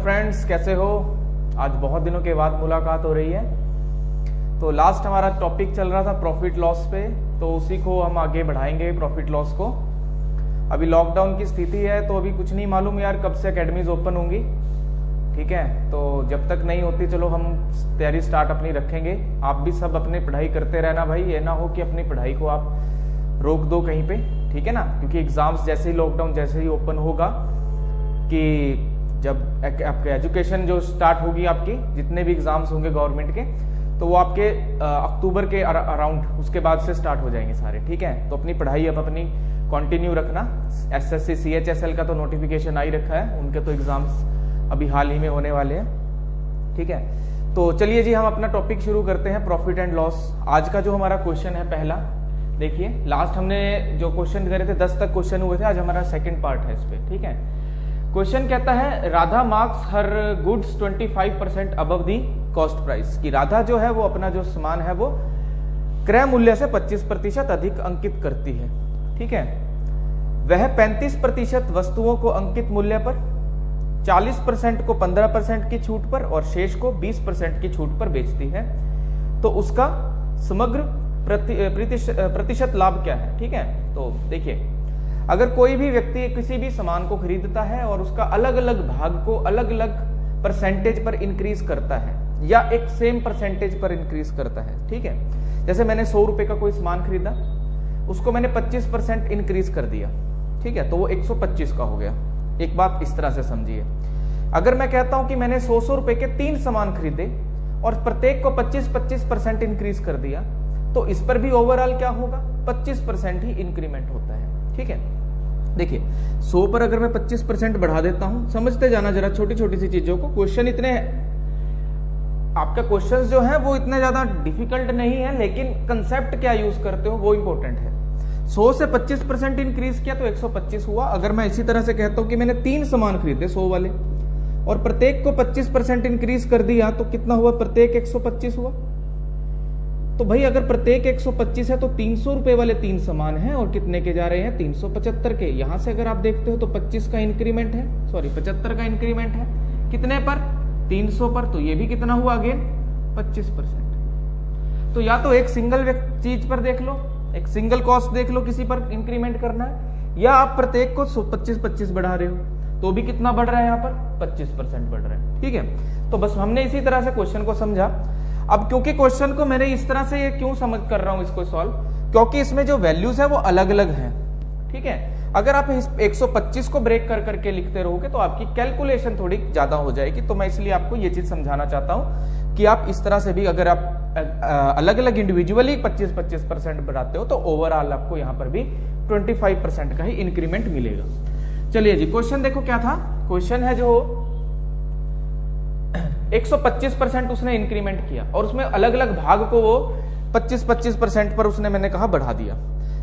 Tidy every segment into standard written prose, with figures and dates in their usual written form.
Friends, कैसे हो? आज बहुत दिनों के बाद मुलाकात हो रही है। तो लास्ट हमारा टॉपिक चल रहा था प्रॉफिट लॉस पे, तो उसी को हम आगे बढ़ाएंगे प्रॉफिट लॉस को। अभी लॉकडाउन की स्थिति है तो अभी कुछ नहीं मालूम यार कब से एकेडमीज ओपन होंगी, ठीक है। तो जब तक नहीं होती चलो हम तैयारी स्टार्ट अपनी रखेंगे। आप भी सब अपनी पढ़ाई करते रहना भाई, ये ना हो कि अपनी पढ़ाई को आप रोक दो कहीं पे, ठीक है ना। क्योंकि एग्जाम्स जैसे ही लॉकडाउन जैसे ही ओपन होगा कि जब आपके एजुकेशन जो स्टार्ट होगी, आपकी जितने भी एग्जाम्स होंगे गवर्नमेंट के, तो वो आपके अक्टूबर के अराउंड उसके बाद से स्टार्ट हो जाएंगे सारे, ठीक है। तो अपनी पढ़ाई अब अपनी कंटिन्यू रखना। एसएससी CHSL का तो नोटिफिकेशन आ ही रखा है, उनके तो एग्जाम्स अभी हाल ही में होने वाले हैं, ठीक है। तो चलिए जी हम अपना टॉपिक शुरू करते हैं, प्रॉफिट एंड लॉस। आज का जो हमारा क्वेश्चन है पहला, देखिए लास्ट हमने जो क्वेश्चन करे थे 10 तक क्वेश्चन हुए थे, आज हमारा सेकंड पार्ट है इस पे, ठीक है। क्वेश्चन कहता है राधा मार्क्स हर गुड्स 25% अबव दी कॉस्ट प्राइस, कि राधा जो है वो अपना जो सामान है वो क्रय मूल्य से 25% अधिक अंकित करती है, ठीक है। वह 35% वस्तुओं को अंकित मूल्य पर, 40% को 15% की छूट पर और शेष को 20% की छूट पर बेचती है। तो उसका समग्र प्रतिशत लाभ क्या है, ठीक है। तो देखिए अगर कोई भी व्यक्ति किसी भी सामान को खरीदता है और उसका अलग अलग भाग को अलग अलग परसेंटेज पर इंक्रीज करता है या एक सेम परसेंटेज पर इंक्रीज करता है, ठीक है। जैसे मैंने 100 रुपए का कोई सामान खरीदा, उसको मैंने 25% इंक्रीज कर दिया, ठीक है, तो वो 125 का हो गया। एक बात इस तरह से समझिए, अगर मैं कहता हूं कि मैंने 100 रुपए के 3 सामान खरीदे और प्रत्येक को 25% इंक्रीज कर दिया, तो इस पर भी ओवरऑल क्या होगा, 25% ही इंक्रीमेंट होता है, ठीक है। देखिए 100 पर अगर मैं 25% बढ़ा देता हूं, समझते जाना जरा छोटी छोटी सी चीजों को। क्वेश्चन इतने, आपका क्वेश्चंस जो है वो इतने ज्यादा डिफिकल्ट नहीं है, लेकिन कंसेप्ट क्या यूज करते हो वो इंपॉर्टेंट है। 100 से 25% इंक्रीज किया तो 125 हुआ। अगर मैं इसी तरह से कहता हूं कि मैंने 3 सामान खरीदे 100 वाले और प्रत्येक को 25% इंक्रीज कर दिया, तो कितना हुआ, प्रत्येक 125 हुआ। तो भाई अगर प्रत्येक 125 है तो 300 रुपए वाले 3 सामान हैं और कितने के जा रहे हैं, 375 के। यहां से अगर आप देखते हो तो 25 का इंक्रीमेंट है, सॉरी 75 का इंक्रीमेंट है, कितने पर, 300 पर। तो ये भी कितना हुआ अगेन, 25%। तो या तो एक सिंगल चीज पर देख लो, एक सिंगल कॉस्ट देख लो किसी पर इंक्रीमेंट करना है, या आप प्रत्येक को 25-25 बढ़ा रहे हो तो भी कितना बढ़ रहा है, यहाँ पर 25% बढ़ रहा है, ठीक है। तो बस हमने इसी तरह से क्वेश्चन को समझा। अब क्योंकि क्वेश्चन को मैंने इस तरह से क्यों समझ कर रहा हूं इसको सॉल्व, क्योंकि इसमें जो वैल्यूज है वो अलग अलग हैं, ठीक है। अगर आप 125 को ब्रेक कर करके लिखते रहोगे तो आपकी कैलकुलेशन थोड़ी ज्यादा हो जाएगी। तो मैं इसलिए आपको ये चीज समझाना चाहता हूं कि आप इस तरह से भी अगर आप अलग अलग इंडिविजुअली 25% बढ़ाते हो तो ओवरऑल आपको यहां पर भी 25% का ही इंक्रीमेंट मिलेगा। चलिए जी क्वेश्चन देखो क्या था। क्वेश्चन है जो 125% उसने इंक्रीमेंट किया और उसमें अलग अलग भाग को वो 25% पर उसने, मैंने कहा, बढ़ा दिया।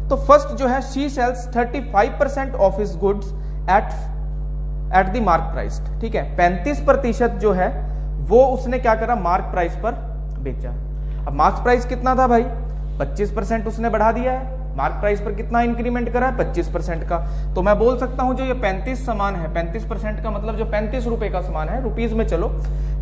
तो फर्स्ट जो है, she sales 35% of his goods at the mark price, ठीक है। 35% जो है वो उसने क्या करा, मार्क प्राइस पर बेचा। अब मार्क प्राइस कितना था भाई, 25% उसने बढ़ा दिया है। मार्क प्राइस पर कितना इंक्रीमेंट करा है, 25% का। तो मैं बोल सकता हूं जो ये 35 सामान है, 35% का मतलब जो 35 रुपए का सामान है, रुपीज में चलो,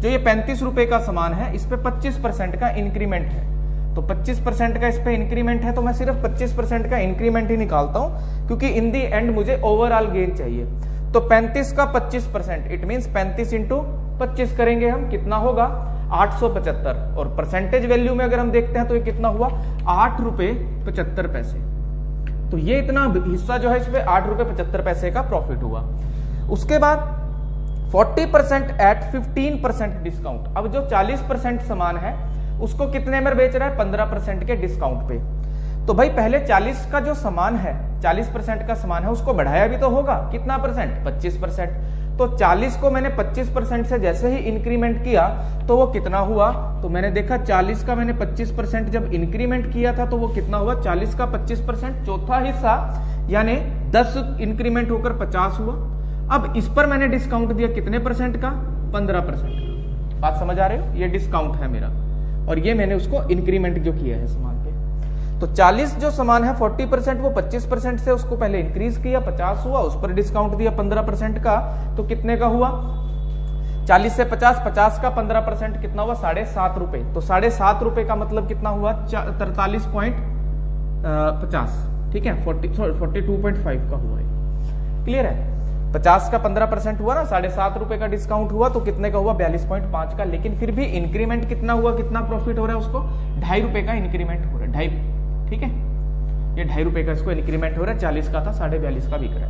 जो ये 35 रुपए का सामान है इस पे 25% का इंक्रीमेंट है। तो 25% का इस पे इंक्रीमेंट है, तो मैं सिर्फ 25% का इंक्रीमेंट ही निकालता हूं, क्योंकि इन दी एंड मुझे ओवरऑल गेन चाहिए। तो 35 का 25%, इट मीन्स 35 इंटू 25 करेंगे हम, कितना होगा, 875। और परसेंटेज वैल्यू में अगर हम देखते हैं तो ये कितना हुआ, 8 रुपए 75 पैसे। तो ये इतना हिस्सा जो है इस पे 8 रुपए 75 पैसे का प्रॉफिट हुआ। उसके बाद 40% एट 15% डिस्काउंट। अब जो 40% सामान है उसको कितने में बेच रहा है, 15% के डिस्काउंट पे। तो भाई पहले 40 का जो सामान है, 40% का सामान है, उसको बढ़ाया भी तो होगा, कितना परसेंट, 25%। तो 40 को मैंने 25% से जैसे ही इंक्रीमेंट किया तो वो कितना हुआ, तो मैंने देखा 40 का मैंने 25% जब इंक्रीमेंट किया था तो वो कितना हुआ, 40 का 25%, चौथा हिस्सा यानी 10 इंक्रीमेंट होकर 50 हुआ। अब इस पर मैंने डिस्काउंट दिया कितने परसेंट का, 15% का। बात समझ आ रहे हो, ये डिस्काउंट है मेरा और ये मैंने उसको इंक्रीमेंट जो किया है सामान पे। तो 40 जो सामान है 40%, वो 25% से उसको पहले इंक्रीज किया, 50 हुआ, उस पर डिस्काउंट दिया 15% का, तो कितने का हुआ, 40 से 50, 50 का 15% कितना हुआ 7.5 रुपए। तो 7.5 रुपए का मतलब कितना हुआ 43.50, ठीक है 42.5 का हुआ है। क्लियर है? 50 का 15% हुआ ना, 7.5 रुपए का डिस्काउंट हुआ तो कितने का हुआ 42.5 का। लेकिन फिर भी इंक्रीमेंट कितना हुआ, कितना प्रॉफिट हो रहा है उसको 2.5 रुपए का इंक्रीमेंट हो रहा है, 2.5, ठीक है ये 2.5 रुपए का इसको इंक्रीमेंट हो रहा है, 40 का था 42.5 का बिक रहा है।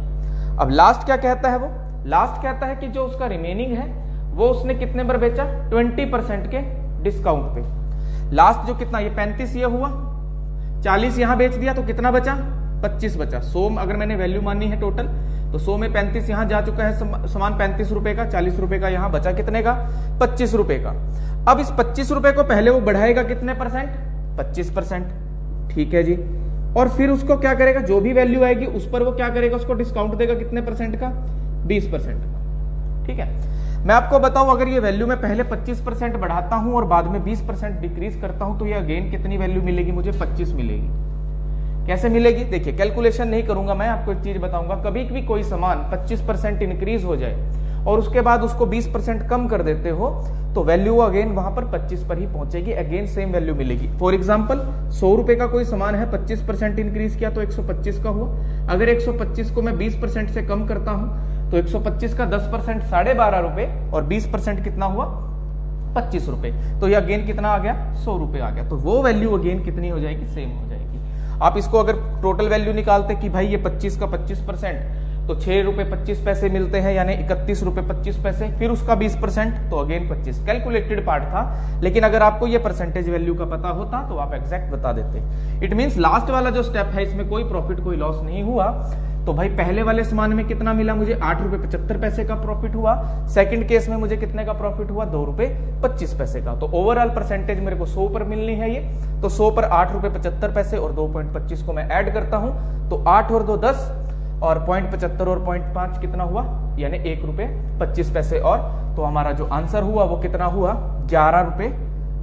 अब लास्ट क्या कहता है वो, लास्ट कहता है कि जो उसका रिमेनिंग है वो उसने कितने पर बेचा 20% के डिस्काउंट पे। लास्ट जो कितना ये 35 ये हुआ, 40 यहां बेच दिया तो कितना बचा 25 बचा। 100 अगर मैंने वैल्यू मानी है टोटल तो 100 में 35 यहां जा चुका है सामान 35 रुपए का, 40 रुपए का यहां बचा कितने का 25 रुपए का। अब इस 25 रुपए को पहले वो बढ़ाएगा कितने परसेंट 25%, ठीक है जी। और फिर उसको क्या करेगा, जो भी वैल्यू आएगी उस पर वो क्या करेगा, उसको डिस्काउंट देगा कितने परसेंट का 20% का, ठीक है। मैं आपको बताऊं अगर ये वैल्यू मैं पहले 25% बढ़ाता हूं और बाद में 20% डिक्रीज करता हूं तो ये अगेन कितनी वैल्यू मिलेगी मुझे 25 मिलेगी। कैसे मिलेगी देखिए, कैलकुलेशन नहीं करूंगा मैं, आपको एक चीज बताऊंगा। कभी भी कोई सामान 25% इंक्रीज हो जाए और उसके बाद उसको 20% कम कर देते हो तो वैल्यू अगेन वहां पर 25 पर ही पहुंचेगी, अगेन सेम वैल्यू मिलेगी। फॉर एग्जांपल 100 रुपए का कोई सामान है, 25% इंक्रीज किया तो 125 का हुआ। अगर 125 को मैं 20% से कम करता हूं तो 125 का 10% 12.5 रुपए और 20% कितना हुआ 25 रुपए। तो ये अगेन कितना आ गया 100 रुपए आ गया। तो वो वैल्यू अगेन कितनी हो जाएगी सेम हो जाएगी। आप इसको अगर टोटल वैल्यू निकालते कि भाई ये 25 का 25% तो 6 रुपए 25 पैसे मिलते हैं, यानी 31 रुपए 25 पैसे, फिर उसका 20% तो अगेन 25। कैलकुलेटेड पार्ट था, लेकिन अगर आपको ये परसेंटेज वैल्यू का पता होता तो आप एग्जैक्ट बता देते। इट मींस लास्ट वाला जो स्टेप है इसमें कोई प्रॉफिट कोई लॉस नहीं हुआ। तो भाई पहले वाले सामान में कितना मिला मुझे 8 रुपए 75 पैसे का प्रॉफिट हुआ, सेकंड केस में मुझे कितने का प्रॉफिट हुआ 2 रुपए 25 पैसे का। तो ओवरऑल परसेंटेज मेरे को 100 पर मिलनी है ये, तो 100 पर 8 रुपए 75 पैसे और 2.25 को मैं ऐड करता हूं तो 8 और 2 10 और 0.75 और 0.5 कितना हुआ यानी 1 रुपए 25 पैसे। और तो हमारा जो आंसर हुआ वो कितना हुआ 11 रुपए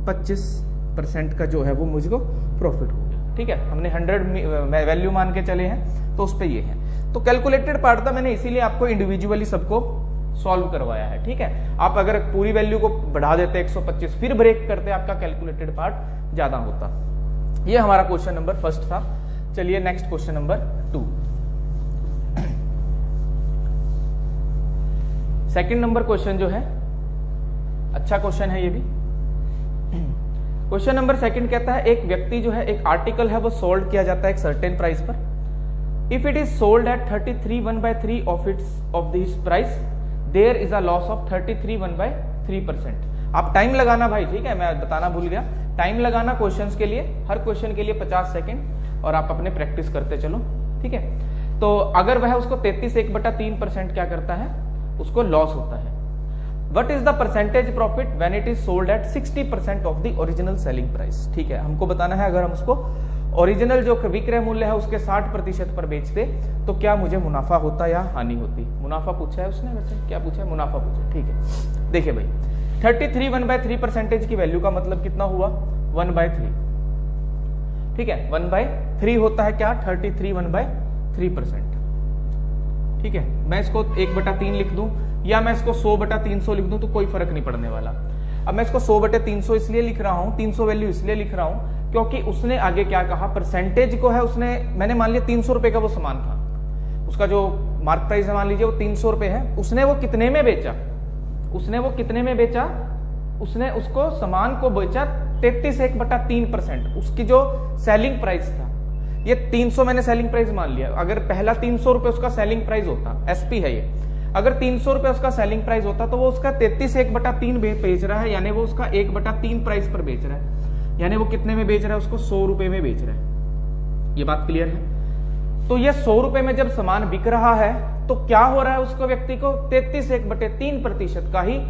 25% का जो है वो मुझको प्रॉफिट हो गया, ठीक है। हमने 100 वैल्यू मान के चले हैं तो उस पे ये है। तो कैलकुलेटेड पार्ट था, मैंने इसीलिए आपको इंडिविजुअली सबको सॉल्व करवाया है, ठीक है। आप अगर पूरी वैल्यू को बढ़ा देते 125 फिर ब्रेक करते आपका कैलकुलेटेड पार्ट ज्यादा होता। ये हमारा क्वेश्चन नंबर फर्स्ट था। चलिए next question number 2। Second number question जो है अच्छा क्वेश्चन है ये भी। क्वेश्चन नंबर सेकंड कहता है एक व्यक्ति जो है एक आर्टिकल है वो सोल्ड किया जाता है एक सर्टेन प्राइस पर। If it is sold at 33 1/3 of this price there is a loss of 33 1/3%। आप टाइम लगाना भाई, ठीक है, मैं बताना भूल गया। टाइम लगाना क्वेश्चंस के लिए, हर क्वेश्चन के लिए 50 सेकंड और आप अपने प्रैक्टिस करते चलो, ठीक है। तो अगर वह उसको 33 1/3% क्या करता है उसको लॉस होता है। What is the percentage profit when it is sold at 60% of the original selling price? ठीक है, हमको बताना है अगर हम उसको ओरिजिनल जो विक्रय मूल्य है उसके 60% पर बेचते तो क्या मुझे मुनाफा होता या हानि होती। मुनाफा पूछा है उसने, वैसे क्या पूछा है मुनाफा पूछा, ठीक है। देखिए भाई 33 1/3% की वैल्यू का मतलब कितना हुआ 1/3, ठीक है। 1/3 होता है क्या 33 1/3%, ठीक है। मैं इसको 1/3 लिख दूं या मैं इसको 100/300 लिख दूं तो कोई फर्क नहीं पड़ने वाला। अब मैं इसको 100/300 इसलिए लिख रहा हूं, 300 वैल्यू इसलिए लिख रहा हूं क्योंकि उसने आगे क्या कहा परसेंटेज को है उसने, मैंने मान लिया 300 रुपए का वो सामान था, उसका जो मार्क प्राइस है मान लीजिए वो 300 रुपए है, उसने वो कितने में बेचा, उसने वो कितने में बेचा, उसने उसको सामान को बेचा 33 1/3%। उसकी जो सेलिंग प्राइस था ये 300 मैंने सेलिंग प्राइस मान लिया। अगर पहला 300 रुपए उसका सेलिंग प्राइस होता, एसपी है ये, अगर 300 रुपए उसका सेलिंग प्राइस होता तो वो उसका 33 1/3 बेच रहा है, यानी वो उसका 1/3 प्राइस पर बेच रहा है, यानी वो कितने में बेच रहा है उसको 100 रुपए में बेच रहा है। ये बात क्लियर है। तो ये 100 रुपए में जब सामान बिक रहा है तो क्या हो रहा है उसको व्यक्ति को 33 1/3% का ही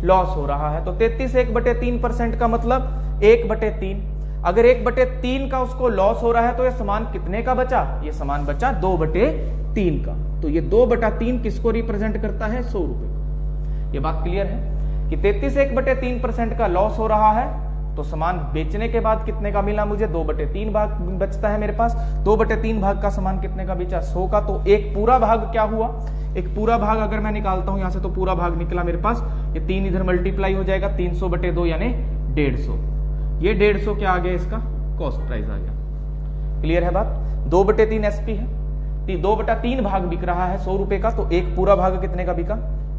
लॉस हो रहा है। तो 33 1/3% का मतलब 1/3। अगर 1/3 का उसको लॉस हो रहा है तो ये सामान कितने का बचा, ये सामान बचा 2/3 का। तो ये 2/3 किसको रिप्रेजेंट करता है 100 रुपए। ये बात क्लियर है कि 33 1/3% का लॉस हो रहा है तो सामान बेचने के बाद कितने का मिला मुझे, 2/3 भाग बचता है मेरे पास। 2/3 भाग का सामान कितने का बेचा, 100 का। तो एक पूरा भाग क्या हुआ, एक पूरा भाग अगर मैं निकालता हूं यहां से तो पूरा भाग निकला मेरे पास, ये 3 इधर मल्टीप्लाई हो जाएगा, 300/2 यानी 150। ये 150 क्या आ गया, इसका कॉस्ट प्राइस आ गया। क्लियर है बात। 2/3 एसपी है, 2/3 भाग बिक रहा है 100 रुपए का, तो एक पूरा भाग कितने का बिका,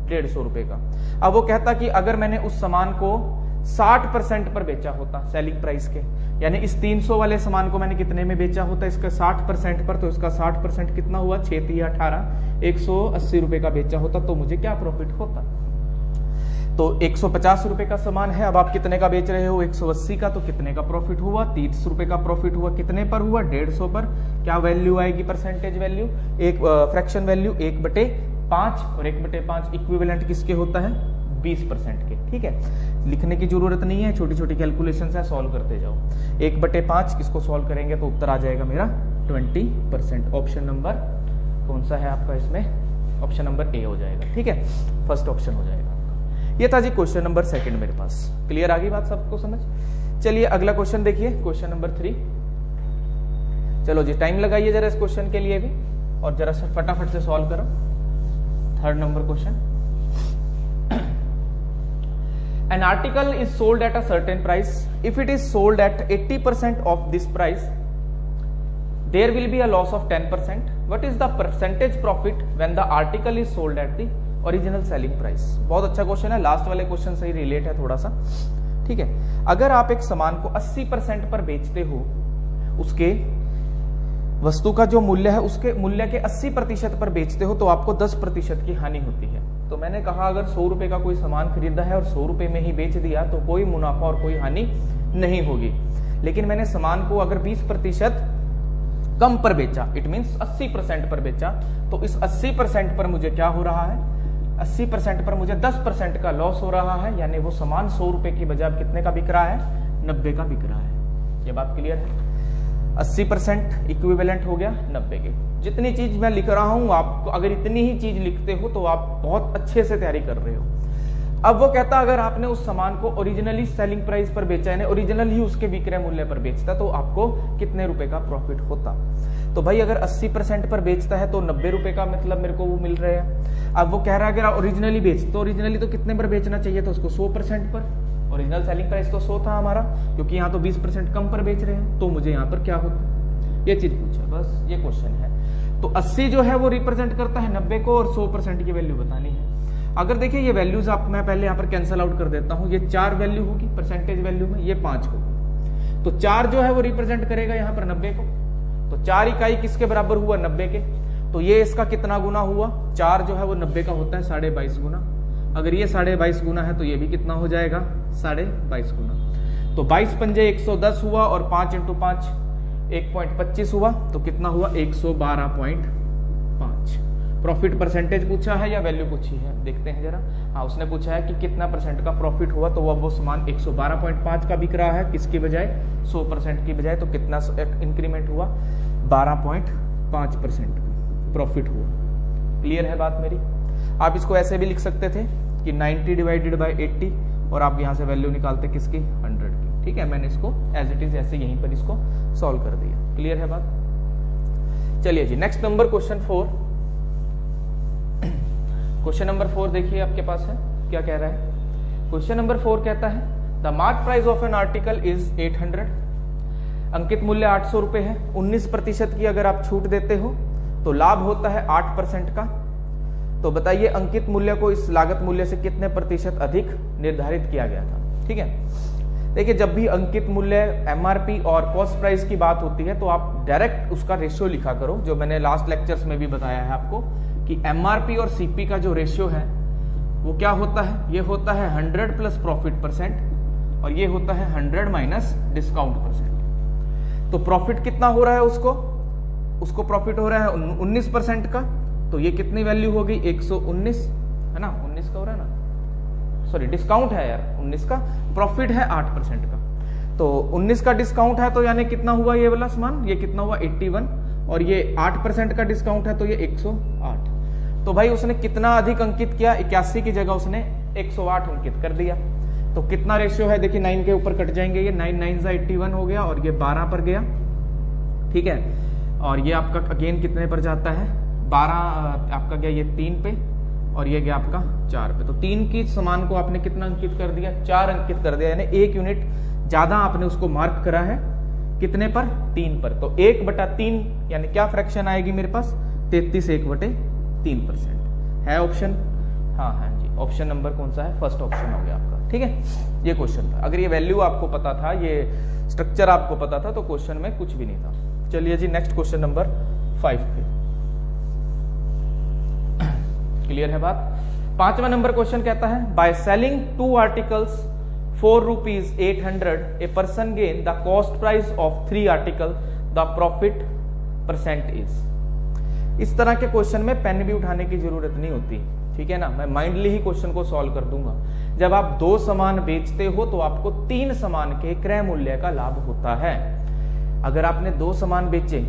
150 रुपए का। अब वो कहता कि अगर मैंने उस सामान को 60% पर बेचा होता सेलिंग प्राइस के, यानी इस 300 वाले सामान को मैंने कितने में बेचा होता, इसका 60% पर, तो इसका 60% कितना हुआ, 6 या 18, 180 रुपए का बेचा होता, तो मुझे क्या प्रॉफिट होता। तो 150 रुपए का सामान है, अब आप कितने का बेच रहे हो, 180 का, तो कितने का प्रॉफिट हुआ, 30 रुपए का प्रॉफिट हुआ। कितने पर हुआ, 150 पर। क्या वैल्यू आएगी, परसेंटेज वैल्यू, एक फ्रैक्शन वैल्यू 1/5, और 1/5 इक्विवेलेंट किसके होता है, 20% के। ठीक है, लिखने की जरूरत नहीं है, छोटी छोटी कैलकुलेशन है, सॉल्व करते जाओ। 1/5 इसको सॉल्व करेंगे तो उत्तर आ जाएगा मेरा 20%। ऑप्शन नंबर कौन सा है आपका इसमें, ऑप्शन नंबर ए हो जाएगा। ठीक है, फर्स्ट ऑप्शन हो जाएगा आपका। ये था जी क्वेश्चन नंबर 2 मेरे पास। क्लियर आ गई बात सबको समझ। चलिए अगला क्वेश्चन देखिए, क्वेश्चन नंबर 3। चलो जी, टाइम लगाइए जरा इस क्वेश्चन के लिए भी, और जरा फटाफट से सॉल्व करो। 3rd number question. An article is sold at a certain price. If it is sold at 80% of this price, there will be a loss of 10%. What is the percentage profit when the article is sold at the original selling price? बहुत अच्छा question है, last वाले question से ही relate है थोड़ा सा। ठीक है, अगर आप एक सामान को 80% पर बेचते हो, उसके वस्तु का जो मूल्य है उसके मूल्य के 80% पर बेचते हो, तो आपको 10% की हानि होती है। तो मैंने कहा अगर 100 रुपए का कोई सामान खरीदा है और 100 रुपए में ही बेच दिया तो कोई मुनाफा और कोई हानि नहीं होगी। लेकिन मैंने सामान को अगर 20% कम पर बेचा, इट मींस 80% पर बेचा, तो इस 80% पर मुझे क्या हो रहा है, 80% पर मुझे 10% का लॉस हो रहा है। यानी वो सामान 100 रुपए की बजाय कितने का बिक रहा है, 90 का बिक रहा है। ये बात क्लियर है। 80% इक्विवेलेंट हो गया 90 के। जितनी चीज मैं लिख रहा हूं, आप अगर इतनी ही चीज लिखते हो तो आप बहुत अच्छे से तैयारी कर रहे हो। अब वो कहता अगर आपने उस सामान को ओरिजिनली सेलिंग प्राइस पर बेचा, यानी ओरिजिनल ही उसके विक्रय मूल्य पर बेचता, तो आपको कितने रुपए का प्रॉफिट होता। तो भाई अगर 80% पर बेचता है तो 90 रुपए का मतलब मेरे को वो मिल रहे हैं। अब वो कह रहा है अगर ओरिजिनली बेच, तो ओरिजिनली तो कितने पर बेचना चाहिए था उसको, 100% पर। ओरिजिनल सेलिंग प्राइस तो 100 था हमारा, क्योंकि यहाँ तो 20% कम पर बेच रहे हैं, तो मुझे यहाँ पर क्या होता, ये चीज पूछा, बस ये क्वेश्चन है। तो 80 जो है वो रिप्रेजेंट करता है 90 को, और 100% की वैल्यू बतानी है। अगर देखिए ये वैल्यूज आप, मैं पहले यहाँ पर कैंसल आउट कर देता हूँ। ये 4 वैल्यू होगी परसेंटेज वैल्यू में, ये 5 होगी। तो 4 जो है वो रिप्रेजेंट करेगा यहाँ पर 90 को। तो 4 इकाई किसके बराबर हुआ, 90 के। तो ये इसका कितना गुना हुआ, 4 जो है वो 90 का होता है 22.5 गुना। अगर ये 22.5 गुना है तो ये भी कितना हो जाएगा, 22.5 गुना। तो 22 पंजे 110 हुआ, और 5 × 5 1.25 हुआ, तो कितना हुआ, 112.5। प्रॉफिट परसेंटेज पूछा है या वैल्यू पूछी है, देखते हैं जरा। हाँ, उसने पूछा है कि कितना परसेंट का प्रॉफिट हुआ, तो अब वो सामान 112.5 का बिक रहा है, किसकी बजाय, 100% की बजाय। तो कितना इंक्रीमेंट हुआ, 12.5% प्रॉफिट हुआ। क्लियर है बात मेरी। आप इसको ऐसे भी लिख सकते थे कि 90 डिवाइडेड बाय 80, और आप यहां से वैल्यू निकालते किसकी, 100 की। ठीक है, मैंने इसको एज इट इज ऐसे यहीं पर इसको सॉल्व कर दिया। क्लियर है बात। चलिए जी, next number question 4। Question number 4 देखिए आपके पास है, क्या कह रहा है। क्वेश्चन नंबर 4 कहता है the mark price of an article is 800। अंकित मूल्य 800 रुपए है। 19% की अगर आप छूट देते हो तो लाभ होता है 8% का। तो बताइए अंकित मूल्य को इस लागत मूल्य से कितने प्रतिशत अधिक निर्धारित किया गया था। ठीक है, देखिए जब भी अंकित मूल्य, एमआरपी और कॉस्ट प्राइस की बात होती है तो आप डायरेक्ट उसका रेशियो लिखा करो, जो मैंने लास्ट लेक्चर्स में भी बताया है आपको कि एमआरपी और सीपी का जो रेशियो है वो क्या होता है, ये होता है 100 प्लस प्रॉफिट परसेंट, और ये होता है 100 माइनस डिस्काउंट परसेंट। तो प्रॉफिट कितना हो रहा है, उसको प्रॉफिट हो रहा है 19% का। तो ये कितनी वैल्यू होगी, 119 है ना, 19 का हो रहा है ना, सॉरी डिस्काउंट है यार, 19 का प्रॉफिट है 8% का। तो 19 का डिस्काउंट है तो यानी कितना हुआ ये वाला सामान, ये कितना हुआ 81, और ये 8% का डिस्काउंट है तो ये 108। तो भाई उसने कितना अधिक अंकित किया, 81 की जगह उसने 108 अंकित कर दिया। तो कितना रेशियो है, देखिए 9 के ऊपर कट जाएंगे, ये 9 9 से 81 हो गया और ये 12 पर गया, ठीक है। और ये आपका अगेन कितने पर जाता है, 12 आपका गया ये 3 पे और ये गया आपका 4 पे। तो 3 की समान को आपने कितना अंकित कर दिया, 4 अंकित कर दिया, यानी 1 यूनिट ज्यादा आपने उसको मार्क करा है, कितने पर, 3 पर। तो 1/3 यानी क्या फ्रैक्शन आएगी मेरे पास, 33 1/3% है ऑप्शन। हाँ हाँ जी, ऑप्शन नंबर कौन सा है, फर्स्ट ऑप्शन हो गया आपका, ठीक है। ये क्वेश्चन था, अगर ये वैल्यू आपको पता था, ये स्ट्रक्चर आपको पता था, तो क्वेश्चन में कुछ भी नहीं था। चलिए जी नेक्स्ट क्वेश्चन नंबर 5 पे, क्लियर है बात। 5वां नंबर क्वेश्चन कहता है, by selling 2 articles for ₹800 a person gain the cost price of 3 article, the profit percent is। इस तरह के क्वेश्चन में पेन भी उठाने की जरूरत नहीं होती, ठीक है ना, मैं माइंडली ही क्वेश्चन को सॉल्व कर दूंगा। जब आप 2 सामान बेचते हो तो आपको 3 सामान के क्रय मूल्य का लाभ होता है। अगर आपने 2 सामान बेचे,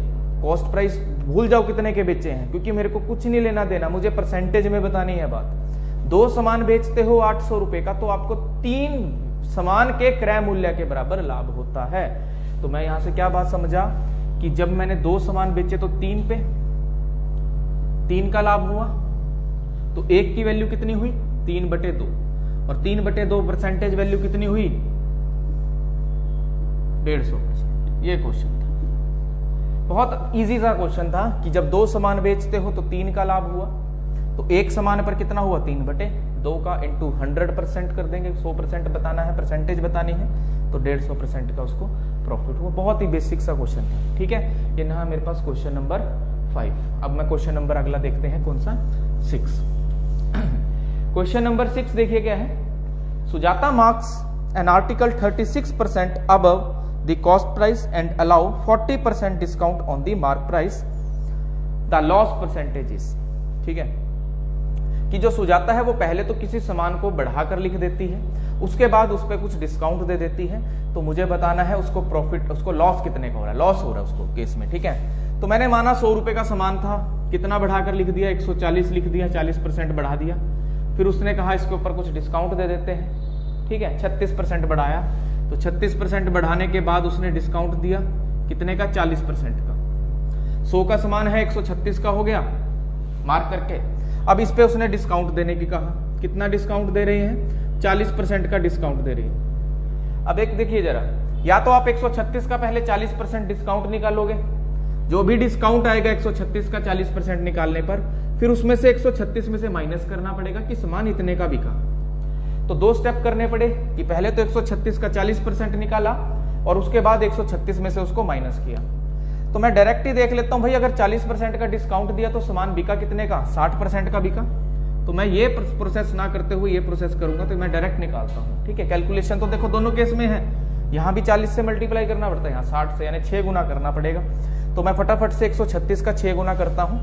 कॉस्ट प्राइस भूल जाओ कितने के बेचे हैं, क्योंकि मेरे को कुछ नहीं लेना देना, मुझे परसेंटेज में बतानी है बात। 2 सामान बेचते हो 800 रुपए का, तो आपको 3 सामान के क्रय मूल्य के बराबर लाभ होता है। तो मैं यहां से क्या बात समझा कि जब मैंने 2 सामान बेचे तो 3 पे 3 का लाभ हुआ, तो 1 की वैल्यू कितनी हुई, 3/2, और 3/2 परसेंटेज वैल्यू कितनी हुई, 150%। ये क्वेश्चन था, बहुत इजी सा क्वेश्चन था कि जब 2 सामान बेचते हो तो 3 का लाभ हुआ, तो 1 सामान पर कितना हुआ, 3/2 का इंटू 100% कर देंगे, 100% बताना है, परसेंटेज बतानी है, तो 150% का उसको प्रॉफिट हुआ। बहुत ही बेसिक सा क्वेश्चन था, ठीक है। ये ना मेरे पास क्वेश्चन नंबर 5। अब मैं क्वेश्चन नंबर अगला देखते हैं, कौन सा, 6। क्वेश्चन नंबर 6 देखिए क्या है, Sujata marks an article 36% above the cost price and allow 40% discount on the mark price, the loss percentage is. ठीक है, कि जो सुजाता है वो पहले तो किसी सामान को बढ़ाकर लिख देती है, उसके बाद उस पर कुछ डिस्काउंट दे देती है, तो मुझे बताना है उसको प्रॉफिट, उसको लॉस कितने का हो रहा है, लॉस हो रहा है उसको केस में। ठीक है, तो मैंने माना 100 रुपए का सामान था, कितना बढ़ाकर लिख दिया, 140 लिख दिया, 40% बढ़ा दिया। फिर उसने कहा इसके ऊपर कुछ डिस्काउंट दे देते हैं, ठीक है, 36% बढ़ाया, तो 36% बढ़ाने के बाद उसने डिस्काउंट दिया कितने का, 40% का। 100 का सामान है, 136 का हो गया मार्क करके। अब इस पे उसने डिस्काउंट देने की कहा, कितना डिस्काउंट दे रही है, 40% का डिस्काउंट दे रही है। अब एक देखिए जरा, या तो आप 136 का पहले 40% डिस्काउंट निकालोगे, जो भी डिस्काउंट आएगा 136 का 40% निकालने पर, फिर उसमें से 136 में से माइनस करना पड़ेगा कि सामान इतने का बिका। तो 2 स्टेप करने पड़े कि पहले तो 136 का 40% निकाला और उसके बाद 136 में से उसको माइनस किया। तो मैं डायरेक्ट ही देख लेता हूं भाई, अगर 40% का डिस्काउंट दिया तो सामान बिका कितने का, 60% का बिका। तो मैं ये प्रोसेस ना करते हुए ये प्रोसेस करूंगा, तो मैं डायरेक्ट निकालता हूं। ठीक है, कैलकुलेशन तो देखो दोनों केस में है, यहां भी 40 से मल्टीप्लाई करना पड़ता है, यहाँ 60 से, यानी 6 गुना करना पड़ेगा। तो मैं फटाफट से 136 का 6 गुना करता हूं,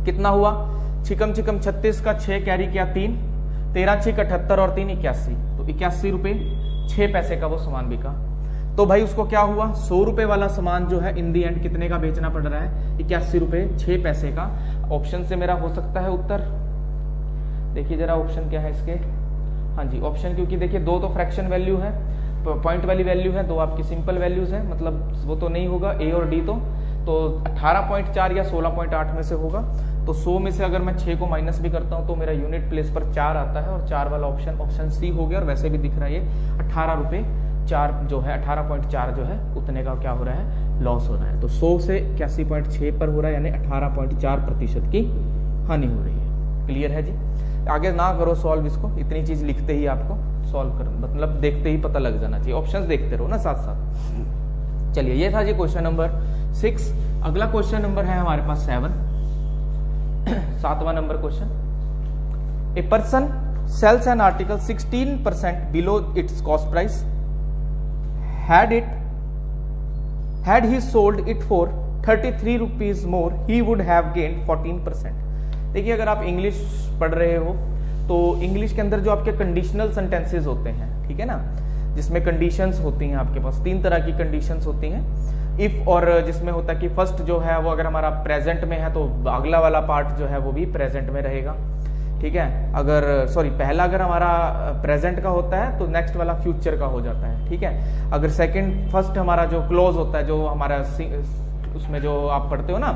कितना हुआ, छिकम छिकम 36 का 6 कैरी किया 3, 13 6 78 और 3 81, तो 81 रुपए 6 पैसे का वो सामान बिका। तो भाई उसको क्या हुआ, 100 रुपए वाला सामान जो है इन दी एंड कितने का बेचना पड़ रहा है, 81 रुपए 6 पैसे का। ऑप्शन से मेरा हो सकता है उत्तर, देखिए जरा ऑप्शन क्या है इसके, हाँ जी ऑप्शन, क्योंकि देखिए 2 तो फ्रैक्शन वैल्यू है, पॉइंट वाली वैल्यू है, 2 आपकी सिंपल वैल्यूज है, मतलब वो तो नहीं होगा ए और डी, तो 18.4 या 16.8 में से होगा। तो 100 में से अगर मैं 6 को माइनस भी करता हूं तो मेरा यूनिट प्लेस पर 4 आता है, और 4 वाला ऑप्शन सी हो गया। और वैसे भी दिख रहा है ये 18 रुपए 4 जो है, 18.4 जो है उतने का क्या हो रहा है, लॉस हो रहा है। तो 100 से 81.6 पर हो रहा है, यानी 18.4% की हानि हो रही है। क्लियर है जी, आगे ना करो सॉल्व इसको, इतनी चीज लिखते ही आपको सॉल्व कर, मतलब देखते ही पता लग जाना चाहिए, ऑप्शंस देखते रहो ना साथ साथ। चलिए ये था जी क्वेश्चन नंबर 6। अगला क्वेश्चन नंबर है हमारे पास 7वां number question, a person sells an article 16% below its cost price, had he sold it for 33 rupees more, he would have gained 14%। देखिए अगर आप इंग्लिश पढ़ रहे हो तो इंग्लिश के अंदर जो आपके कंडीशनल सेंटेंसेस होते हैं, ठीक है ना, जिसमें कंडीशंस होती हैं आपके पास 3 तरह की कंडीशंस होती हैं। इफ, और जिसमें होता है कि फर्स्ट जो है वो अगर हमारा प्रेजेंट में है तो अगला वाला पार्ट जो है वो भी प्रेजेंट में रहेगा, ठीक है। अगर सॉरी पहला अगर हमारा प्रेजेंट का होता है तो नेक्स्ट वाला फ्यूचर का हो जाता है, ठीक है। अगर फर्स्ट हमारा जो क्लोज होता है, जो हमारा उसमें जो आप पढ़ते हो ना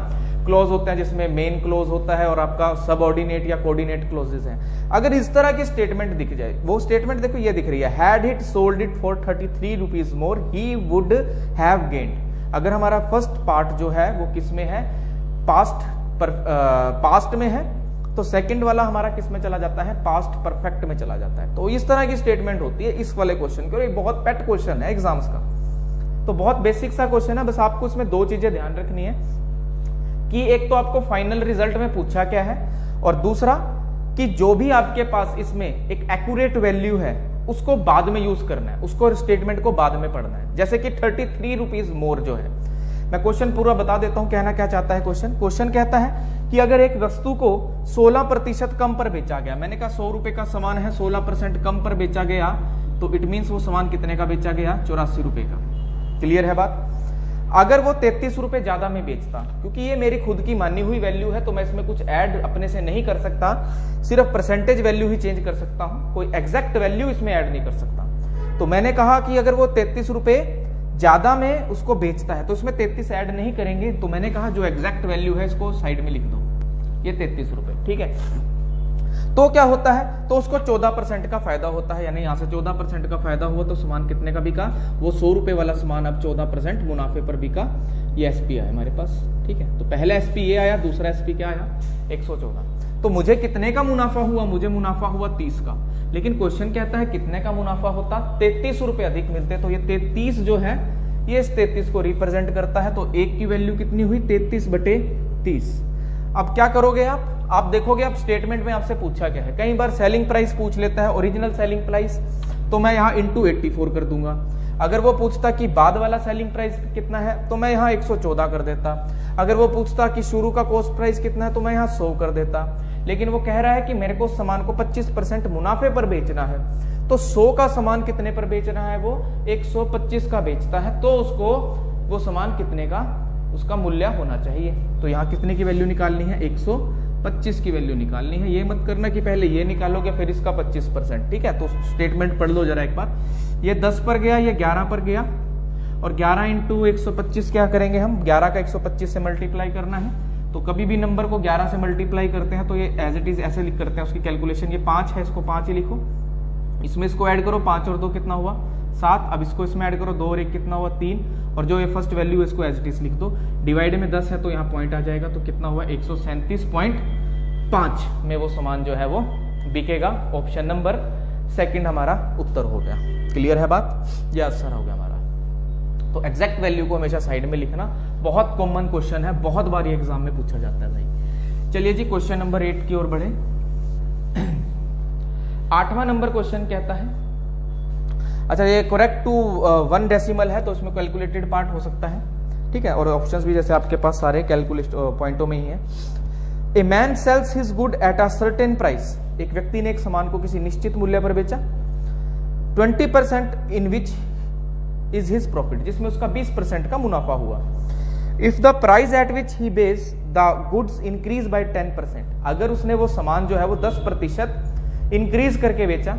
क्लोज होता है, जिसमें मेन क्लोज होता है और आपका सबऑर्डिनेट या कोऑर्डिनेट क्लोजेस हैं। अगर इस तरह की स्टेटमेंट दिख जाए, वो स्टेटमेंट देखो ये दिख रही है, had it sold it for 33 rupees more he would have gained. अगर हमारा फर्स्ट पार्ट जो है वो किस में है, पास्ट में है, तो सेकंड वाला हमारा किस में चला जाता है, पास्ट परफेक्ट में चला जाता है। तो इस तरह की स्टेटमेंट होती है इस वाले क्वेश्चन की, और ये बहुत पेट क्वेश्चन है एग्जाम्स का। तो बहुत बेसिक सा क्वेश्चन है, बस आपको इसमें दो चीजें ध्यान रखनी है कि एक तो आपको फाइनल रिजल्ट में पूछा क्या है, और दूसरा कि जो भी आपके पास इसमें एक एक्यूरेट वैल्यू है उसको बाद में यूज करना है, उसको स्टेटमेंट को बाद में पढ़ना है। जैसे कि 33 रुपीज मोर जो है, मैं क्वेश्चन पूरा बता देता हूं कहना क्या चाहता है क्वेश्चन कहता है कि अगर एक वस्तु को 16% कम पर बेचा गया, मैंने कहा 100 रुपए का सामान है, 16% कम पर बेचा गया, तो इट मीन्स वो सामान कितने का बेचा गया, 84 रुपए का। क्लियर है बात। अगर वो 33 रुपए ज्यादा में बेचता, क्योंकि ये मेरी खुद की मानी हुई वैल्यू है तो मैं इसमें कुछ ऐड अपने से नहीं कर सकता, सिर्फ परसेंटेज वैल्यू ही चेंज कर सकता हूं, कोई एग्जैक्ट वैल्यू इसमें ऐड नहीं कर सकता। तो मैंने कहा कि अगर वो 33 रुपए ज्यादा में उसको बेचता है तो इसमें 33 ऐड नहीं करेंगे, तो मैंने कहा जो एग्जैक्ट वैल्यू है इसको साइड में लिख दो, ये 33 रुपए, ठीक है। तो क्या होता है, तो उसको 14% का फायदा होता है, यानी यहां से 14% का फायदा हुआ तो सामान कितने का बिका, वो 100 रुपए वाला सामान अब 14% मुनाफे पर बिका। ये एसपी आया हमारे पास, ठीक है। तो पहला एसपी ये आया, दूसरा एसपी क्या आया, 114। तो मुझे कितने का मुनाफा हुआ, मुझे मुनाफा हुआ 30 का, लेकिन क्वेश्चन कहता है कितने का मुनाफा होता, 33 रुपए अधिक मिलते। तो ये 33 जो है ये इस 33 को रिप्रेजेंट करता है, तो एक की वैल्यू कितनी हुई, 33/30। अब क्या करोगे आप देखोगे आप स्टेटमेंट में आपसे पूछा क्या है, कई बार सेलिंग प्राइस पूछ लेता है, ओरिजिनल सेलिंग प्राइस, तो मैं यहाँ इंटू 84 कर दूंगा। अगर वो पूछता कि बाद वाला सेलिंग प्राइस कितना है तो मैं यहाँ 114 कर देता। अगर वो पूछता कि शुरू का कॉस्ट प्राइस कितना है तो मैं यहाँ 100 कर देता। लेकिन वो कह रहा है कि मेरे को सामान को 25% मुनाफे पर बेचना है, तो 100 का सामान कितने पर बेचना है, वो 125 का बेचता है, तो उसको वो सामान कितने का उसका मूल्य होना चाहिए। तो यहाँ कितने की वैल्यू निकालनी है, 125 की वैल्यू निकालनी है। ये मत करना कि पहले ये निकालोगे फिर इसका 25%, ठीक है। तो स्टेटमेंट पढ़ लो जरा एक बार, ये 10 पर गया, ये 11 पर गया, और 11 इंटू 125 क्या करेंगे हम, 11 का 125 से मल्टीप्लाई करना है। तो कभी भी नंबर को 11 से मल्टीप्लाई करते हैं तो ये एज इट इज ऐसे लिख करते हैं उसकी कैलकुलेशन। ये 5 है, इसको 5 ही लिखो, इसमें इसको ऐड करो, 5 और 2 कितना हुआ 7। अब इसको इसमें ऐड करो, 2 और 1 कितना हुआ 3, और जो ये फर्स्ट वैल्यू है इसको एज इट इज लिख दो। डिवाइड में 10 है तो यहाँ पॉइंट आ जाएगा, तो कितना हुआ 137.5 में वो सामान जो है वो बिकेगा। ऑप्शन नंबर सेकंड हमारा उत्तर हो गया। क्लियर है बात, ये आंसर हो गया हमारा। तो एग्जैक्ट वैल्यू को हमेशा साइड में लिखना, बहुत कॉमन क्वेश्चन है, बहुत बार एग्जाम में पूछा जाता है भाई। चलिए जी क्वेश्चन नंबर 8 की ओर बढ़े। 8वां नंबर क्वेश्चन कहता है, अच्छा ये करेक्ट टू 1 डेसिमल है तो इसमें कैलकुलेटेड पार्ट हो सकता है, ठीक है। और ऑप्शंस भी जैसे आपके पास सारे कैलकुलेट पॉइंटों में ही है। A man sales his good at a certain price, एक व्यक्ति ने एक सामान को किसी निश्चित मूल्य पर बेचा, 20% in which is his profit, जिसमें उसका 20% का मुनाफा हुआ। If the price at which he बेच द गुड्स इंक्रीज बाय 10%, अगर उसने वो सामान जो है वो 10% इंक्रीज करके बेचा,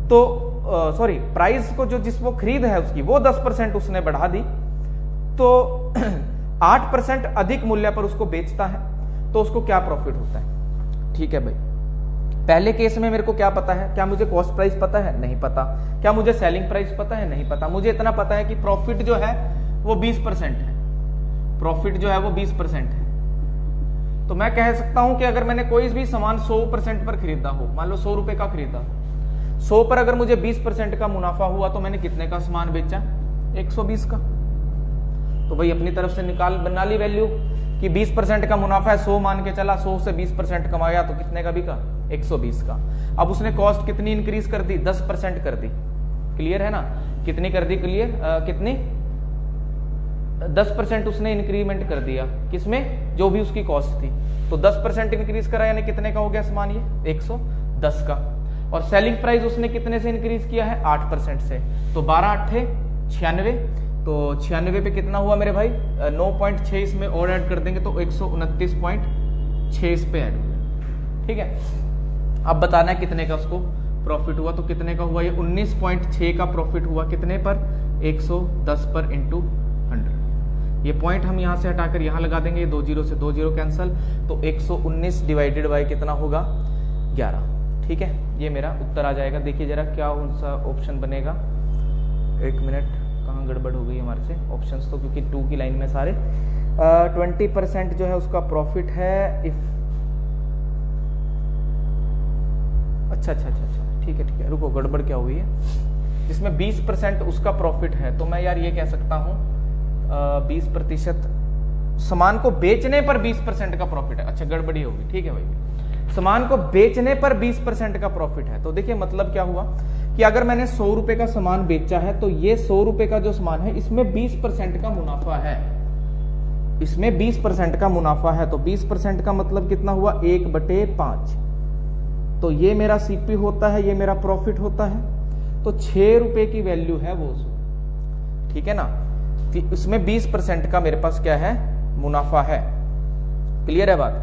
तो सॉरी प्राइस को जो जिस वो खरीद है उसकी वो 10% उसने बढ़ा दी, तो 8% अधिक मूल्य पर उसको बेचता है, तो उसको क्या प्रॉफिट होता है। ठीक है भाई, पहले केस में मेरे को क्या पता है, क्या मुझे कॉस्ट प्राइस पता है, नहीं पता। क्या मुझे सेलिंग प्राइस पता है, नहीं पता। मुझे इतना पता है कि प्रॉफिट जो है वो 20% है, प्रॉफिट जो है वो 20% है। तो मैं कह सकता हूं कि अगर मैंने कोई भी सामान 100% पर खरीदा हो, मान लो 100 रुपए का खरीदा, 100 पर अगर मुझे 20% का मुनाफा हुआ तो मैंने कितने का सामान बेचा, 120 का। तो भाई अपनी तरफ से बना ली वैल्यू कि 20% का मुनाफा है, 100 मान के चला, 100 से 20% कमाया तो कितने का बिका, 120 का। अब उसने कॉस्ट कितनी इंक्रीज कर दी, 10% कर दी। क्लियर है ना, कितनी कर दी, क्लियर कितनी, 10% उसने इंक्रीमेंट कर दिया, किसमें, जो भी उसकी कॉस्ट थी। तो 10% इंक्रीज करा, यानी कितने का हो गया सामान, ये 110 का। और सेलिंग प्राइस उसने कितने से इंक्रीज किया है, 8% से। तो 12 8 96, तो 96 पे कितना हुआ मेरे भाई, 9.6 इसमें और ऐड कर देंगे तो 129.6 इस पे ऐड हुआ। ठीक है, अब बताना है कितने का उसको प्रॉफिट हुआ। तो कितने का हुआ, ये 19.6 का प्रॉफिट हुआ कितने पर, 110 पर इंटू 100। ये पॉइंट हम यहाँ से हटाकर यहाँ लगा देंगे, ये 2 जीरो से 2 जीरो कैंसल, तो 119 डिवाइडेड बाय कितना होगा, 11। ठीक है, ये मेरा उत्तर आ जाएगा। देखिए जरा क्या कौन सा ऑप्शन बनेगा, एक मिनट, कहाँ गड़बड़ हो गई हमारे से ऑप्शंस, तो क्योंकि 2 की लाइन में सारे 20% जो है उसका प्रॉफिट है। इफ अच्छा, ठीक है, रुको, गड़बड़ क्या हुई है, जिसमें 20% उसका प्रॉफिट है, तो मैं यार ये कह सकता हूं 20% सामान को बेचने पर 20% का प्रॉफिट है। अच्छा, गड़बड़ी होगी, ठीक है भाई, सामान को बेचने पर 20% का प्रॉफिट है। तो देखिए मतलब क्या हुआ कि अगर मैंने 100 रुपए का सामान बेचा है, तो ये 100 रुपए का जो सामान है इसमें 20% का मुनाफा है, इसमें 20% का मुनाफा है। तो 20% का मतलब कितना हुआ, 1/5। तो ये मेरा सीपी होता है, ये मेरा प्रॉफिट होता है। तो 6 रुपए की वैल्यू है वो, ठीक है ना। इसमें 20% का मेरे पास क्या है, मुनाफा है। क्लियर है बात।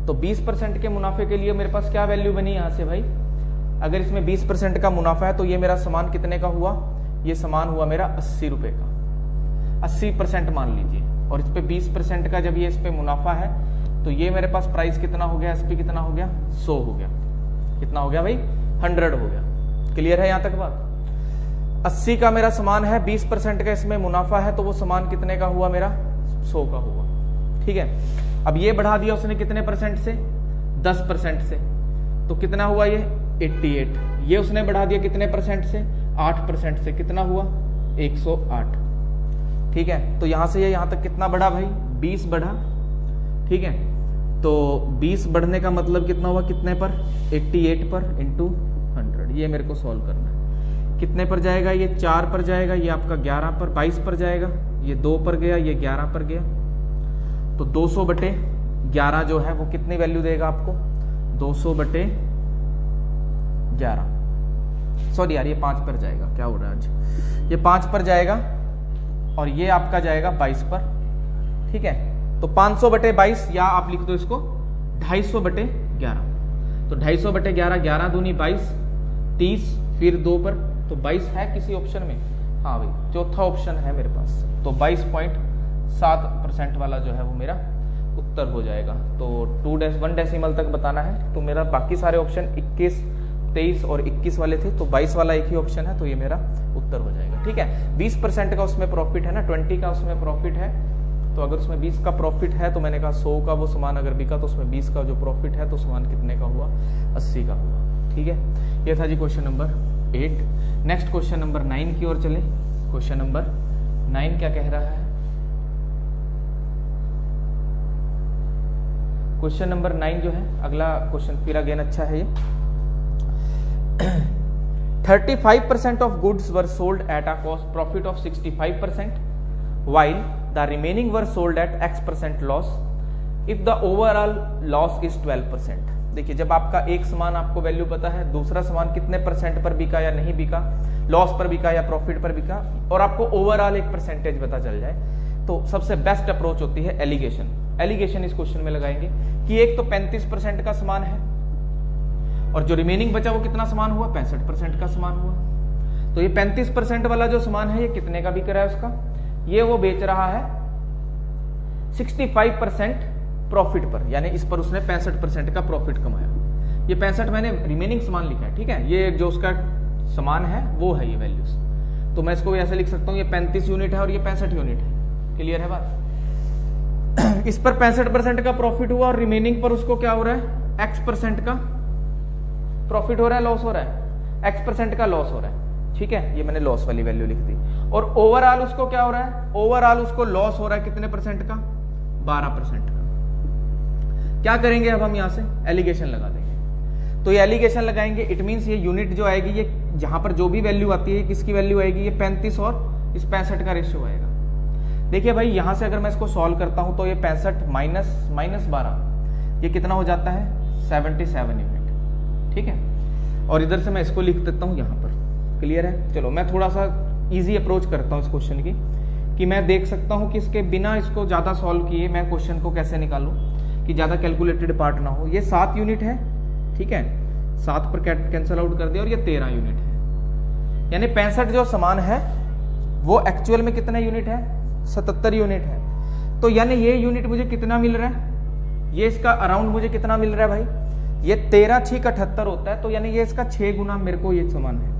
तो 20% के मुनाफे के लिए मेरे पास क्या वैल्यू बनी यहां से भाई, अगर इसमें 20% का मुनाफा है तो ये मेरा सामान कितने का हुआ, ये सामान हुआ मेरा 80 रुपए का, 80% मान लीजिए। और इस पे 20% का जब ये इस पे मुनाफा है, तो ये मेरे पास प्राइस कितना हो गया, इस पे कितना हो गया, 100 हो गया। कितना हो गया भाई, 100 हो गया। क्लियर है यहां तक बात। 80 का मेरा सामान है, 20% का इसमें मुनाफा है, तो वो सामान कितने का हुआ मेरा, 100 का हुआ। ठीक है, अब ये बढ़ा दिया उसने कितने परसेंट से, 10% से, तो कितना हुआ ये 88। ये उसने बढ़ा दिया कितने परसेंट से, 8% से, कितना हुआ 108। ठीक है, तो यहां से ये यहां तक कितना बढ़ा भाई, 20 बढ़ा। ठीक है, तो 20 बढ़ने का मतलब कितना हुआ, कितने पर, 88 पर इंटू 100। ये मेरे को सॉल्व करना है। कितने पर जाएगा, ये 4 पर जाएगा, ये आपका 11 पर, 22 पर जाएगा, ये 2 पर गया, ये 11 पर गया। तो 200/11 जो है वो कितनी वैल्यू देगा आपको, 200/11। सॉरी यार, ये 5 पर जाएगा, क्या हो रहा है आज, ये 5 पर जाएगा और ये आपका जाएगा 22 पर। ठीक है, तो 500/22, या आप लिख दो इसको 250/11। तो 250/11, 11 दूनी 22, 30, फिर 2 पर, तो 22 है किसी ऑप्शन में, हाँ भाई चौथा ऑप्शन है मेरे पास। तो 22.7% वाला जो है वो मेरा उत्तर हो जाएगा। तो 1 डेसिमल तक बताना है। तो मेरा बाकी सारे ऑप्शन 21, 23 और 21 वाले थे, तो 22 वाला एक ही ऑप्शन है, तो ये मेरा उत्तर हो जाएगा। ठीक है, 20% का उसमें प्रॉफिट है ना, 20 का उसमें प्रॉफिट है। तो अगर उसमें 20 का प्रॉफिट है, तो मैंने कहा 100 का वो सामान अगर बिका, तो उसमें 20 का जो प्रॉफिट है, तो सामान कितने का हुआ, 80 का हुआ। ठीक है, ये था जी question number 8। Next question number 9 की ओर चले। क्वेश्चन नंबर 9 क्या कह रहा है, क्वेश्चन नंबर 9 जो है अगला क्वेश्चन, फिर अगेन अच्छा है ये। 35% of goods were sold at a cost profit of 65%, while the remaining were sold at X% loss if the overall loss is 12%। देखिए, जब आपका एक सामान आपको वैल्यू पता है, दूसरा सामान कितने परसेंट पर बिका या नहीं बिका, लॉस पर बिका या प्रॉफिट पर बिका, और आपको ओवरऑल एक परसेंटेज पता चल जाए, तो सबसे बेस्ट अप्रोच होती है एलिगेशन। एलिगेशन इस क्वेश्चन में लगाएंगे कि एक तो 35% का सामान है और जो रिमेनिंग बचा वो कितना सामान हुआ, 65% का सामान हुआ। तो ये 35% वाला जो सामान है, ये कितने का बिक रहा है उसका, ये वो बेच रहा है 65% प्रॉफिट पर, यानी इस पर उसने 65% का प्रॉफिट कमाया। ये 65 मैंने रिमेनिंग सामान लिखा है। ठीक है, ये जो उसका सामान है वो है ये वैल्यूज। तो मैं इसको ऐसे लिख सकता हूं, ये 35 यूनिट है और ये 65 यूनिट है। क्लियर है बात। इस पर 65% का प्रॉफिट हुआ और रिमेनिंग पर उसको क्या हो रहा है, X% का प्रॉफिट हो रहा है, लॉस हो रहा है, X% का लॉस हो रहा है। ठीक है, ये मैंने लॉस वाली वैल्यू लिख दी। और ओवरऑल उसको क्या हो रहा है, ओवरऑल उसको लॉस हो रहा है कितने परसेंट का, 12% का। क्या करेंगे अब हम यहां से एलिगेशन लगा देंगे। तो ये एलिगेशन लगाएंगे, इट मींस ये यूनिट जो आएगी, ये जहां पर जो भी वैल्यू आती है, किसकी वैल्यू आएगी, ये 35 और इस 65 का रेशियो आएगा। देखिए भाई, यहां से अगर मैं इसको सॉल्व करता हूं, तो ये 65 माइनस 12, ये कितना हो जाता है, 77 यूनिट। ठीक है, और इधर से मैं इसको लिख देता हूं यहां पर। क्लियर है। चलो मैं थोड़ा सा इजी अप्रोच करता हूं इस क्वेश्चन की, कि मैं देख सकता हूं कि इसके बिना इसको ज्यादा सॉल्व किए मैं क्वेश्चन को कैसे निकालूं कि ज्यादा कैलकुलेटेड पार्ट ना हो। ये 7 यूनिट है। ठीक है, 7 पर कैंसिल आउट कर दिया और ये 13 यूनिट है। यानी 65 जो सामान है वो एक्चुअल में कितना यूनिट है, 77 यूनिट है। तो यानी ये यूनिट मुझे कितना मिल रहा है, ये इसका अराउंड मुझे कितना मिल रहा है भाई, ये 13 6 78 होता है। तो यानी ये इसका 6 गुना मेरे को ये सामान है,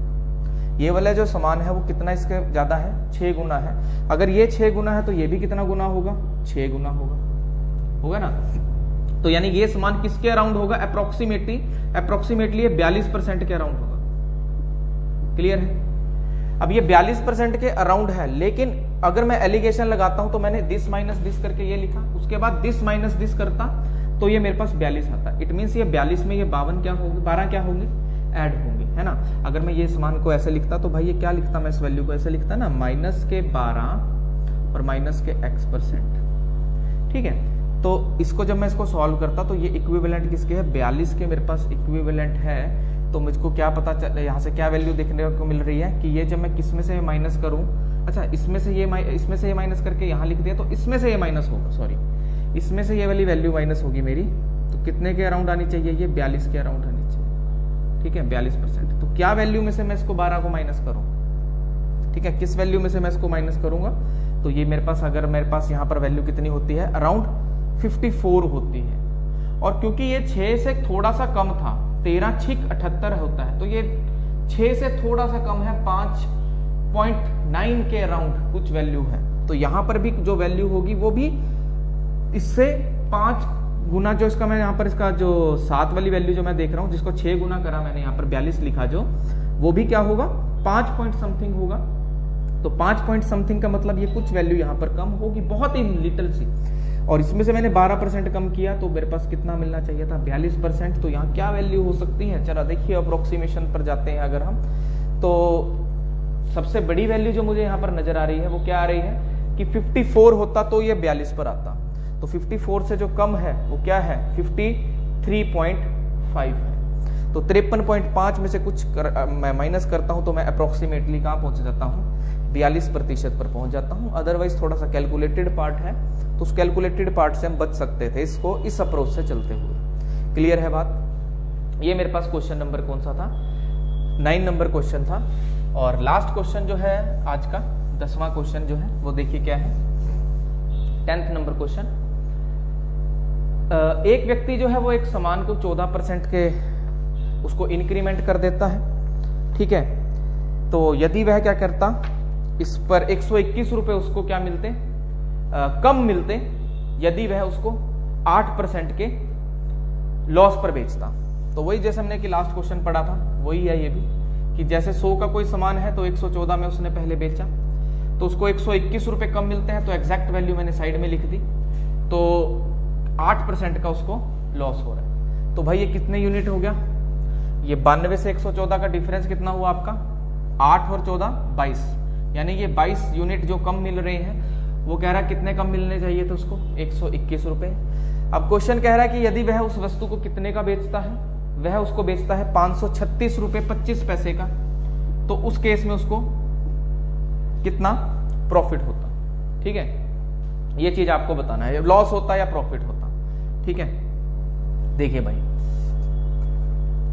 ये वाला जो सामान है वो कितना इसके ज्यादा है, 6 गुना है। अगर ये 6 गुना है तो ये भी कितना गुना होगा, 6 गुना होगा ना। तो यानी ये सामान किसके अराउंड होगा, अप्रोक्सीमेटली ये 42% के अराउंड होगा। क्लियर है। अब ये 42% के अराउंड है, लेकिन अगर मैं एलिगेशन लगाता हूं तो मैंने दिस माइनस दिस करके ये लिखा, उसके बाद दिस माइनस दिस करता तो ये मेरे पास 42 आता। इट मीन्स ये 42 में ये 52 क्या होंगे, 12 क्या होंगे, ऐड होंगे, है ना। अगर मैं ये सामान को ऐसे लिखता तो भाई ये क्या लिखता, मैं इस वैल्यू को ऐसे लिखता ना, माइनस के 12 और माइनस के x%। ठीक है। तो इसको जब मैं इसको सॉल्व करता तो ये इक्विवेलेंट किसके है, 42 के मेरे पास इक्विवेलेंट है। तो मुझको क्या पता चल, यहाँ से क्या वैल्यू देखने को मिल रही है कि ये जब मैं किस में से माइनस करूं, अच्छा इसमें से ये माइनस करके यहाँ लिख दिया तो इसमें से ये माइनस होगा, सॉरी इसमें से ये वाली वैल्यू माइनस होगी मेरी। तो कितने के अराउंड आनी चाहिए, ये 42 के अराउंड आनी चाहिए। ठीक है, 42%। तो क्या वैल्यू में से मैं इसको 12 को माइनस करूं, ठीक है, किस वैल्यू में से मैं इसको माइनस करूंगा। तो ये मेरे पास, अगर मेरे पास यहाँ पर वैल्यू कितनी होती है, अराउंड 54 होती है। और क्योंकि ये 6 से थोड़ा सा कम था, 13 6 78 होता है, तो ये 6 से थोड़ा सा कम है, 5.9 के अराउंड कुछ वैल्यू है। तो यहां पर भी जो वैल्यू होगी वो भी इससे 5 गुना, जो इसका मैं यहाँ पर इसका जो 7 वाली वैल्यू जो मैं देख रहा हूं, जिसको 6 गुना करा मैंने यहाँ पर 42 लिखा, जो वो भी क्या होगा, 5 पॉइंट समथिंग होगा। तो 5 पॉइंट समथिंग का मतलब ये कुछ वैल्यू यहाँ पर कम होगी, बहुत ही लिटिल सी। और इसमें से मैंने 12% कम किया तो मेरे पास कितना मिलना चाहिए था, 42%। तो यहाँ क्या वैल्यू हो सकती है, चलो देखिए अप्रोक्सीमेशन पर जाते हैं अगर हम, तो सबसे बड़ी वैल्यू जो मुझे यहाँ पर नजर आ रही है वो क्या आ रही है कि 54 होता तो ये 42 पर आता। तो 54 से जो कम है वो क्या है, 53.5 है। तो 53.5 में से कुछ मैं माइनस करता हूं तो मैं अप्रोक्सीमेटली कहां पहुंच जाता हूं, 42% पर पहुंच जाता हूं। अदरवाइज थोड़ा सा कैलकुलेटेड पार्ट है, तो उस कैलकुलेटेड पार्ट से हम बच सकते थे इसको इस अप्रोच से चलते हुए। क्लियर है बात। ये मेरे पास क्वेश्चन नंबर कौन सा था, 9 नंबर क्वेश्चन था। और लास्ट क्वेश्चन जो है आज का 10वां क्वेश्चन जो है वो देखिए क्या है, 10th नंबर क्वेश्चन। एक व्यक्ति जो है वो एक सामान को 14% के उसको इंक्रीमेंट कर देता है। ठीक है। तो यदि वह क्या करता, इस पर 121 रुपए उसको क्या मिलते, कम मिलते, यदि वह उसको 8% के लॉस पर बेचता। तो वही जैसे हमने कि लास्ट क्वेश्चन पढ़ा था वही है ये भी, कि जैसे 100 का कोई सामान है तो 114 में उसने पहले बेचा, तो उसको 121 रुपए कम मिलते हैं। तो एग्जैक्ट वैल्यू मैंने साइड में लिख दी, तो 8% का उसको लॉस हो रहा है। तो भाई ये कितने यूनिट हो गया, ये 92 से 114 का डिफरेंस कितना हुआ आपका, 8 और 14 22, यानी ये 22 यूनिट जो कम मिल रहे हैं। वो कह रहा है कितने कम मिलने चाहिए थे उसको, 121 रुपए। अब क्वेश्चन कह रहा है कि यदि वह उस वस्तु को कितने का बेचता है, वह उसको बेचता है 536 रुपए 25 पैसे का, तो उस केस में उसको कितना प्रॉफिट होता। ठीक है, ये चीज आपको बताना है, लॉस होता या प्रॉफिट होता। ठीक है, देखिए भाई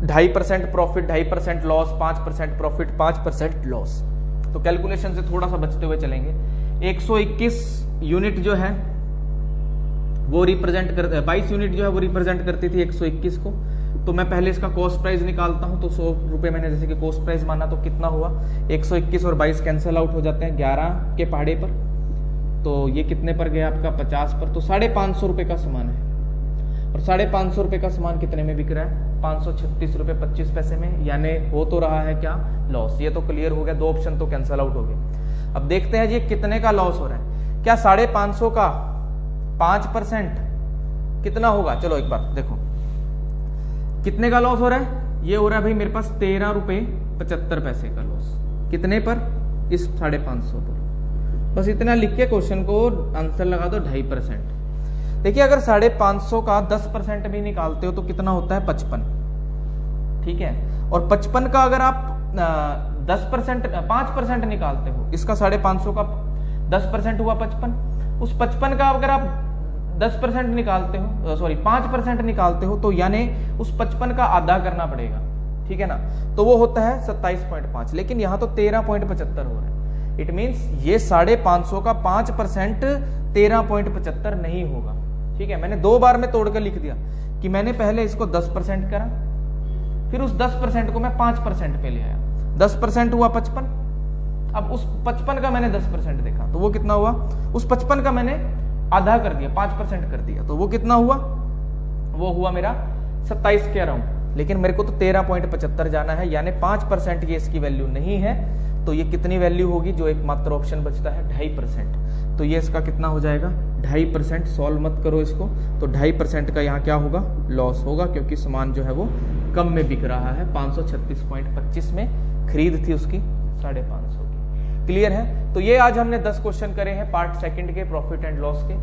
2.5% प्रॉफिट, 2.5% लॉस, 5% प्रॉफिट, 5% लॉस। तो कैलकुलेशन से थोड़ा सा बचते हुए चलेंगे। 121 यूनिट जो है वो रिप्रेजेंट कर, 22 यूनिट जो है वो रिप्रेजेंट करती थी 121 को। तो मैं पहले इसका कॉस्ट प्राइस निकालता हूं, तो 100 रुपए मैंने जैसे कि कॉस्ट प्राइस माना, तो कितना हुआ, 121 और 22 कैंसिल आउट हो जाते हैं 11 के पहाड़े पर। तो ये कितने पर गया आपका, 50 पर। तो 550 रुपए का सामान है, और 550 रुपए का सामान कितने में बिक रहा है, 536 रुपए 25 पैसे में, यानी हो तो रहा है क्या, लॉस। ये तो क्लियर हो गया, 2 ऑप्शन तो कैंसिल आउट हो गए। अब देखते हैं जी कितने का लॉस हो रहा है। क्या 550 का 5% कितना होगा, चलो एक बार देखो कितने का लॉस हो रहा है। ये हो रहा है भाई मेरे पास 13 रुपए 75 पैसे का लॉस, कितने पर, इस 550 पर। बस इतना लिख के क्वेश्चन को आंसर लगा दो, 2.5%। देखिए अगर 550 का 10% भी निकालते हो तो कितना होता है, 55। ठीक है, और 55 का अगर आप 10% 5% निकालते हो, इसका 550 का 10% हुआ 55। उस 55 का अगर आप 10% निकालते हो, सॉरी 5% निकालते हो, तो यानी उस 55 का आधा करना पड़ेगा। ठीक है ना, तो वो होता है 27.5, लेकिन यहाँ तो 13.75 हो रहा है। इट मीन्स ये 550 का 5% 13.75 नहीं होगा। ठीक है, मैंने 2 बार में तोड़कर लिख दिया कि मैंने पहले इसको 10% करा, फिर उस 10% को मैं 5% पे ले आया, 10% हुआ 55। अब उस 55 का मैंने 10% देखा तो वो कितना हुआ, उस 55 का मैंने आधा कर दिया, 5% कर दिया, तो वो कितना हुआ, वो हुआ मेरा 27 के अराउंड। लेकिन मेरे को तो 13.75 जाना है, यानी 5% ये इसकी वैल्यू नहीं है, तो ये कितनी वैल्यू होगी, जो एकमात्र ऑप्शन बचता है 2.5%, तो ये इसका कितना हो जाएगा 2.5%। सॉल्व मत करो इसको, तो 2.5% का यहाँ क्या होगा, लॉस होगा, क्योंकि सामान जो है वो कम में बिक रहा है। 536.25 में खरीद थी उसकी 550 की। क्लियर है। तो ये आज हमने 10 क्वेश्चन करे हैं पार्ट सेकंड के प्रॉफिट एंड लॉस के।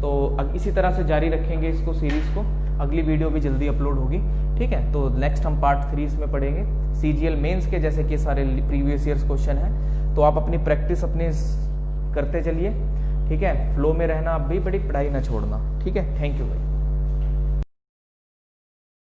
तो इसी तरह से जारी रखेंगे इसको, सीरीज को। अगली वीडियो भी जल्दी अपलोड होगी, ठीक है। तो नेक्स्ट हम पार्ट 3 इसमें पढ़ेंगे CGL मेंस के, जैसे कि सारे प्रीवियस ईयर्स क्वेश्चन हैं। तो आप अपनी प्रैक्टिस अपनी करते चलिए, ठीक है। फ्लो में रहना, आप भी बड़ी पढ़ाई ना छोड़ना, ठीक है। थैंक यू भाई।